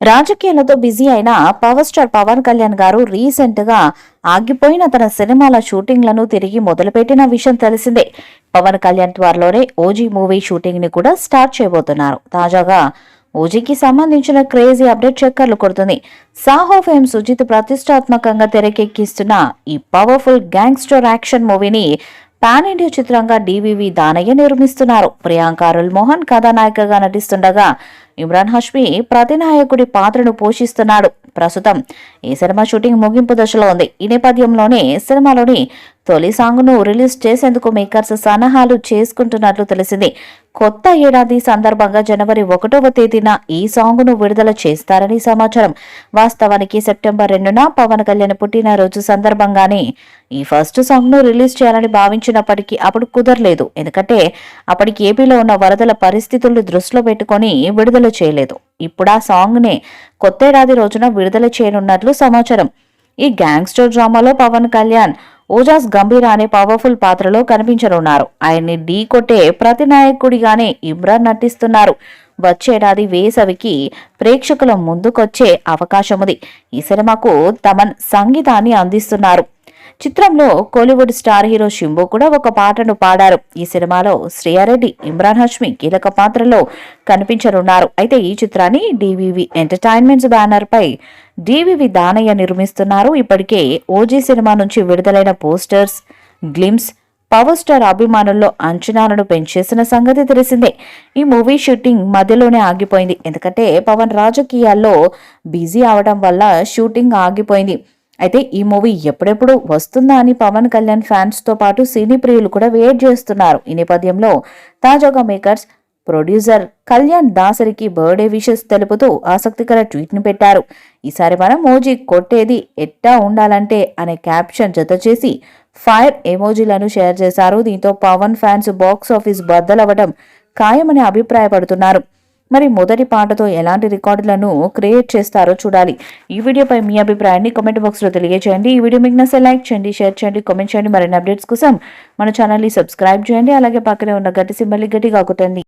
రాజకీయాలతో బిజీ అయిన power star Pawan Kalyan గారు రీసెంట్ గా ఆగిపోయిన తన సినిమాల షూటింగ్లను తిరిగి మొదలుపెట్టిన విషయం తెలిసిందే. పవన్ కళ్యాణ్ త్వరలోనే ఓజీ మూవీ షూటింగ్ ని కూడా స్టార్ట్ చేయబోతున్నారు. తాజాగా ఓజీకి సంబంధించిన క్రేజీ అప్డేట్ చక్కర్లు కొడుతుంది. సాహో ఫేమ్ సుజిత్ ప్రతిష్టాత్మకంగా తెరకెక్కిస్తున్న ఈ పవర్ఫుల్ గ్యాంగ్స్టర్ యాక్షన్ మూవీని పాన్ ఇండియా చిత్రంగా డివివి దానయ్య నిర్మిస్తున్నారు. ప్రియాంక అరుల్ మోహన్ కథానాయికగా నటిస్తుండగా ఇమ్రాన్ హష్మీ ప్రతినాయకుడి పాత్రను పోషిస్తున్నాడు. ప్రస్తుతం ఈ సినిమా షూటింగ్ ముగింపు దశలో ఉంది. ఈ నేపథ్యంలోనే సినిమాలోని తొలి సాంగ్ ను రిలీజ్ చేసేందుకు మేకర్స్ సన్నాహాలు చేసుకుంటున్నట్లు తెలిసింది. కొత్త ఏడాది సందర్భంగా జనవరి 1వ తేదీన ఈ సాంగ్ ను విడుదల చేస్తారని సమాచారం. వాస్తవానికి సెప్టెంబర్ 2న పవన్ కళ్యాణ్ పుట్టినరోజు సందర్భంగానే ఈ ఫస్ట్ సాంగ్ ను రిలీజ్ చేయాలని భావించినప్పటికీ అప్పుడు కుదరలేదు. ఎందుకంటే అప్పటికి ఏపీలో ఉన్న వరదల పరిస్థితులను దృష్టిలో పెట్టుకుని విడుదల చేయలేదు. ఇప్పుడు ఆ సాంగ్ నే కొత్తేడాది రోజున విడుదల చేయనున్నట్లు సమాచారం. ఈ గ్యాంగ్స్టర్ డ్రామాలో పవన్ కళ్యాణ్ ఓజాస్ గంభీర అనే పవర్ఫుల్ పాత్రలో కనిపించనున్నారు. ఆయన్ని ఢీ కొట్టే ప్రతినాయకుడిగానే ఇమ్రాన్ నటిస్తున్నారు. వచ్చేడాది వేసవికి ప్రేక్షకుల ముందుకొచ్చే అవకాశం ఉంది. ఈ సినిమాకు తమన్ సంగీతాన్ని అందిస్తున్నారు. చిత్రంలో కోలీవుడ్ స్టార్ హీరో శింబు కూడా ఒక పాటను పాడారు. ఈ సినిమాలో శ్రేయారెడ్డి, ఇమ్రాన్ హష్మీ కీలక పాత్రలో కనిపించనున్నారు. అయితే ఈ చిత్రాన్ని డివివి ఎంటర్టైన్మెంట్స్ బ్యానర్ పై డివివి దానయ్య నిర్మిస్తున్నారు. ఇప్పటికే ఓజీ సినిమా నుంచి విడుదలైన పోస్టర్స్, గ్లిమ్స్ పవర్ స్టార్ అభిమానుల్లో అంచనాలను పెంచేసిన సంగతి తెలిసిందే. ఈ మూవీ షూటింగ్ మధ్యలోనే ఆగిపోయింది. ఎందుకంటే పవన్ రాజకీయాల్లో బిజీ అవడం వల్ల షూటింగ్ ఆగిపోయింది. అయితే ఈ మూవీ ఎప్పుడెప్పుడు వస్తుందా అని పవన్ కళ్యాణ్ ఫ్యాన్స్ తో పాటు సినీ ప్రియులు కూడా వెయిట్ చేస్తున్నారు. ఈ నేపథ్యంలో తాజాగా మేకర్స్ ప్రొడ్యూసర్ కళ్యాణ్ దాసరికి బర్త్డే విషెస్ తెలుపుతూ ఆసక్తికర ట్వీట్ ని పెట్టారు. ఈసారి మనం ఓజీ కొట్టేది ఎట్టా ఉండాలంటే అనే క్యాప్షన్ జత చేసి ఫైర్ ఎమోజీలను షేర్ చేశారు. దీంతో పవన్ ఫ్యాన్స్ బాక్స్ ఆఫీస్ బద్దలవ్వడం ఖాయమని అభిప్రాయపడుతున్నారు. మరి మొదటి పాటతో ఎలాంటి రికార్డులను క్రియేట్ చేస్తారో చూడాలి. ఈ వీడియోపై మీ అభిప్రాయాన్ని కామెంట్ బాక్స్ లో తెలియజేయండి. ఈ వీడియో మీకు నచ్చితే లైక్ చేయండి, షేర్ చేయండి, కామెంట్ చేయండి. మరిన్ని అప్డేట్స్ కోసం మన ఛానల్ ని సబ్స్క్రైబ్ చేయండి. అలాగే పక్కనే ఉన్న గట్టి సింబల్ ని గట్టిగా కొట్టండి.